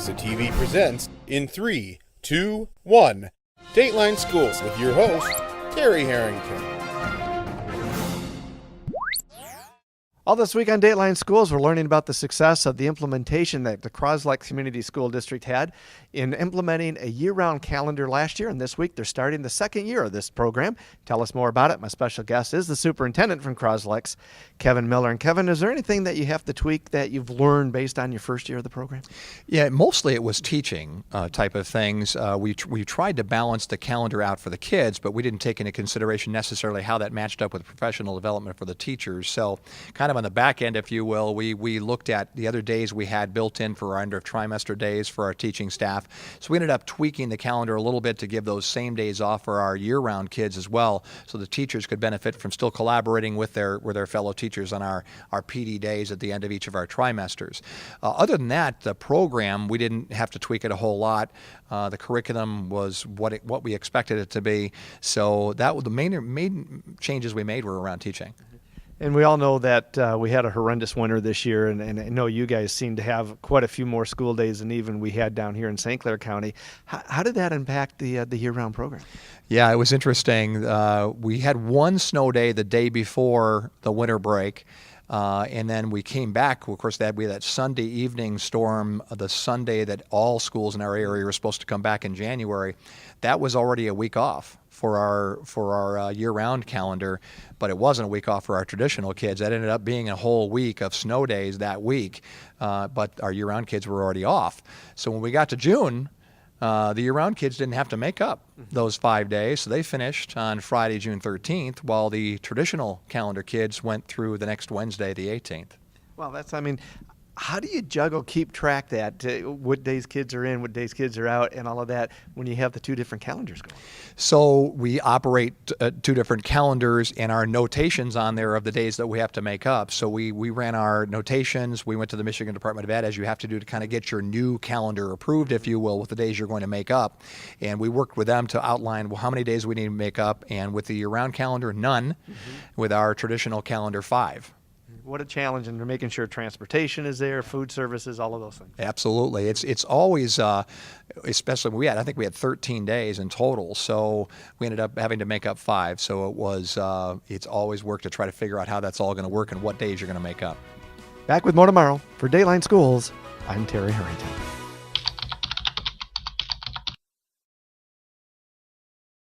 Alexa TV presents in 3, 2, 1. Dateline Schools with your host, Terry Harrington. All this week on Dateline Schools, we're learning about the success of the implementation that the Cros-Lex Community School District had in implementing a year-round calendar last year. And this week, they're starting the second year of this program. Tell us more about it. My special guest is the superintendent from Cros-Lex, Kevin Miller. And Kevin, is there anything that you have to tweak that you've learned based on your first year of the program? Yeah, mostly it was teaching type of things. We tried to balance the calendar out for the kids, but we didn't take into consideration necessarily how that matched up with professional development for the teachers. So kind of on the back end, if you will, we looked at the other days we had built in for our end of trimester days for our teaching staff. So we ended up tweaking the calendar a little bit to give those same days off for our year-round kids as well, so the teachers could benefit from still collaborating with their fellow teachers on our PD days at the end of each of our trimesters. Other than that, the program, we didn't have to tweak it a whole lot. The curriculum was what we expected it to be. So that was the main changes we made were around teaching. And we all know that we had a horrendous winter this year, and I know you guys seem to have quite a few more school days than even we had down here in St. Clair County. How did that impact the year-round program? Yeah, it was interesting. We had one snow day the day before the winter break. And then we came back. Of course, we had that Sunday evening storm, the Sunday that all schools in our area were supposed to come back in January. That was already a week off for our year-round calendar, but it wasn't a week off for our traditional kids. That ended up being a whole week of snow days that week, but our year-round kids were already off. So when we got to June, the year-round kids didn't have to make up those 5 days, so they finished on Friday, June 13th, while the traditional calendar kids went through the next Wednesday, the 18th. Well, how do you juggle, keep track that, what days kids are in, what days kids are out, and all of that when you have the two different calendars going? So we operate two different calendars and our notations on there of the days that we have to make up. So we ran our notations. We went to the Michigan Department of Ed, as you have to do to kind of get your new calendar approved, if you will, with the days you're going to make up. And we worked with them to outline how many days we need to make up. And with the year-round calendar, none. With our traditional calendar, 5. What a challenge, and they're making sure transportation is there, food services, all of those things. Absolutely. It's always, especially I think we had 13 days in total, so we ended up having to make up 5. So it's always work to try to figure out how that's all going to work and what days you're going to make up. Back with more tomorrow. For Dateline Schools, I'm Terry Harrington.